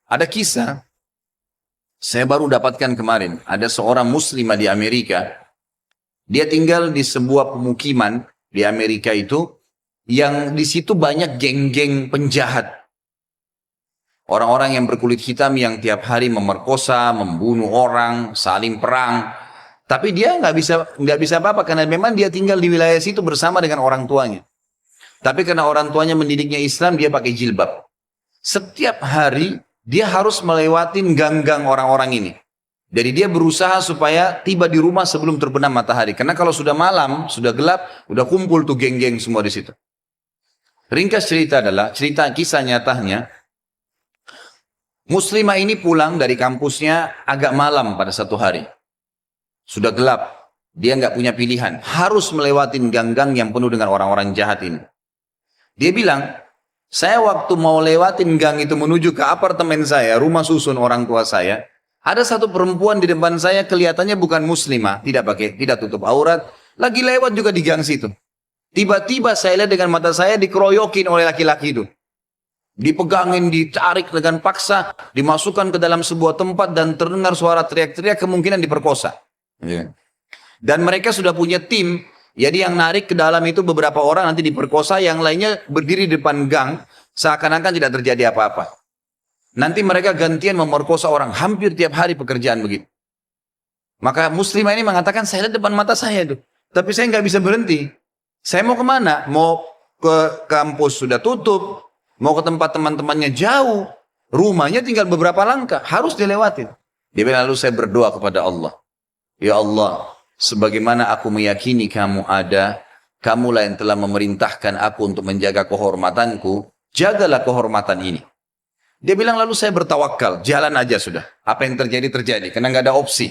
Ada kisah, saya baru dapatkan kemarin, ada seorang muslimah di Amerika, dia tinggal di sebuah pemukiman di Amerika itu, yang di situ banyak geng-geng penjahat. Orang-orang yang berkulit hitam yang tiap hari memerkosa, membunuh orang, saling perang. Tapi dia nggak bisa apa-apa karena memang dia tinggal di wilayah situ bersama dengan orang tuanya. Tapi karena orang tuanya mendidiknya Islam, dia pakai jilbab. Setiap hari dia harus melewati gang-gang orang-orang ini. Jadi dia berusaha supaya tiba di rumah sebelum terbenam matahari. Karena kalau sudah malam, sudah gelap, udah kumpul tuh geng-geng semua di situ. Ringkas cerita adalah, cerita kisah nyatanya, muslimah ini pulang dari kampusnya agak malam pada satu hari. Sudah gelap, dia nggak punya pilihan, harus melewati gang-gang yang penuh dengan orang-orang jahat ini. Dia bilang, saya waktu mau lewatin gang itu menuju ke apartemen saya, rumah susun orang tua saya, ada satu perempuan di depan saya kelihatannya bukan muslimah, tidak tutup aurat, lagi lewat juga di gang situ. Tiba-tiba saya lihat dengan mata saya dikeroyokin oleh laki-laki itu. Dipegangin, ditarik dengan paksa, dimasukkan ke dalam sebuah tempat dan terdengar suara teriak-teriak, kemungkinan diperkosa. Dan mereka sudah punya tim, jadi yang narik ke dalam itu beberapa orang nanti diperkosa, yang lainnya berdiri di depan gang, seakan-akan tidak terjadi apa-apa. Nanti mereka gantian memerkosa orang, hampir tiap hari pekerjaan begitu. Maka muslimah ini mengatakan, saya lihat depan mata saya itu, tapi saya nggak bisa berhenti. Saya mau kemana? Mau ke kampus sudah tutup, mau ke tempat teman-temannya jauh, rumahnya tinggal beberapa langkah, harus dilewatin. Dia bilang, lalu saya berdoa kepada Allah. Ya Allah, sebagaimana aku meyakini kamu ada, kamulah yang telah memerintahkan aku untuk menjaga kehormatanku, jagalah kehormatan ini. Dia bilang, lalu saya bertawakal, jalan aja sudah. Apa yang terjadi, terjadi, karena nggak ada opsi.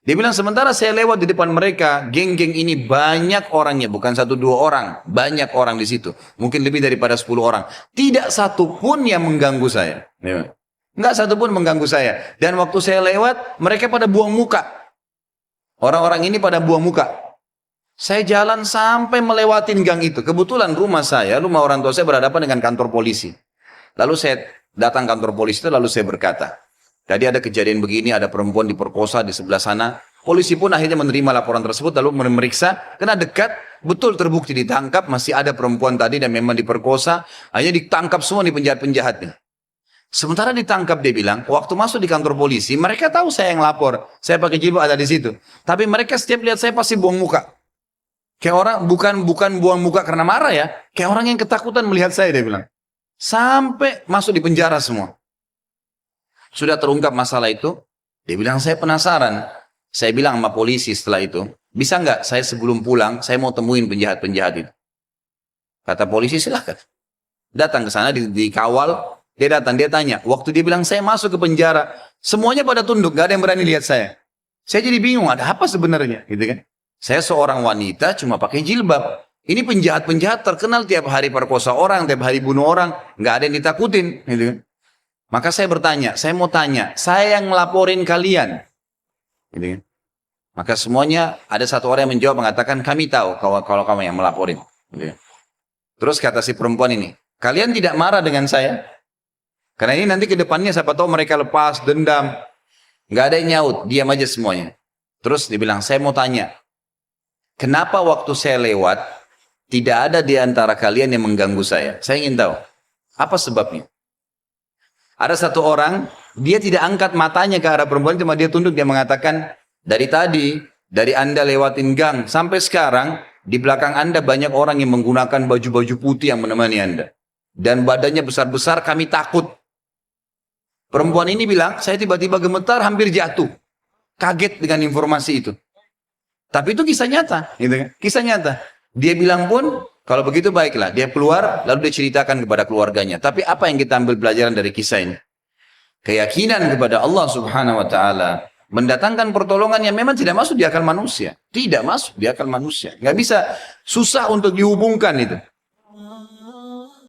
Dia bilang, sementara saya lewat di depan mereka, geng-geng ini banyak orangnya, bukan 1-2 orang, banyak orang di situ. Mungkin lebih daripada 10 orang. Tidak satu pun yang mengganggu saya. Nggak satu pun mengganggu saya. Dan waktu saya lewat, mereka pada buang muka. Orang-orang ini pada buang muka. Saya jalan sampai melewatin gang itu. Kebetulan rumah orang tua saya berhadapan dengan kantor polisi. Lalu saya datang kantor polisi itu, lalu saya berkata, tadi ada kejadian begini, ada perempuan diperkosa di sebelah sana. Polisi pun akhirnya menerima laporan tersebut, lalu memeriksa, kena dekat, betul terbukti ditangkap, masih ada perempuan tadi dan memang diperkosa, akhirnya ditangkap semua di penjahat-penjahatnya. Sementara ditangkap, dia bilang, waktu masuk di kantor polisi, mereka tahu saya yang lapor, saya pakai jilbab ada di situ. Tapi mereka setiap lihat saya pasti buang muka. Kayak orang, bukan buang muka karena marah ya, kayak orang yang ketakutan melihat saya, dia bilang. Sampai masuk di penjara semua. Sudah terungkap masalah itu, dia bilang, saya penasaran. Saya bilang sama polisi setelah itu, bisa nggak saya sebelum pulang, saya mau temuin penjahat-penjahat itu. Kata polisi, silahkan. Datang ke sana, dikawal, dia datang, dia tanya. Waktu dia bilang, saya masuk ke penjara, semuanya pada tunduk, nggak ada yang berani lihat saya. Saya jadi bingung, ada apa sebenarnya? Gitu kan? Saya seorang wanita, cuma pakai jilbab. Ini penjahat-penjahat terkenal tiap hari perkosa orang, tiap hari bunuh orang, nggak ada yang ditakutin. Gitu kan? Maka saya bertanya, saya mau tanya, saya yang melaporin kalian. Gitu kan? Maka semuanya ada satu orang yang menjawab mengatakan, kami tahu kalau kamu yang melaporin. Gitu kan? Terus kata si perempuan ini, kalian tidak marah dengan saya? Karena ini nanti ke depannya siapa tahu mereka lepas, dendam. Nggak ada yang nyaut, diam aja semuanya. Terus dia bilang, saya mau tanya, kenapa waktu saya lewat, tidak ada di antara kalian yang mengganggu saya? Saya ingin tahu, apa sebabnya? Ada satu orang, dia tidak angkat matanya ke arah perempuan, cuma dia tunduk, dia mengatakan, dari tadi, dari Anda lewatin gang, sampai sekarang, di belakang Anda banyak orang yang menggunakan baju-baju putih yang menemani Anda. Dan badannya besar-besar, kami takut. Perempuan ini bilang, saya tiba-tiba gemetar, hampir jatuh. Kaget dengan informasi itu. Tapi itu kisah nyata. Gitu kan? Kisah nyata. Dia bilang pun, kalau begitu baiklah, dia keluar, lalu dia ceritakan kepada keluarganya. Tapi apa yang kita ambil pelajaran dari kisah ini? Keyakinan kepada Allah subhanahu wa ta'ala, mendatangkan pertolongan yang memang tidak masuk di akal manusia. Tidak masuk di akal manusia. Nggak bisa, susah untuk dihubungkan itu.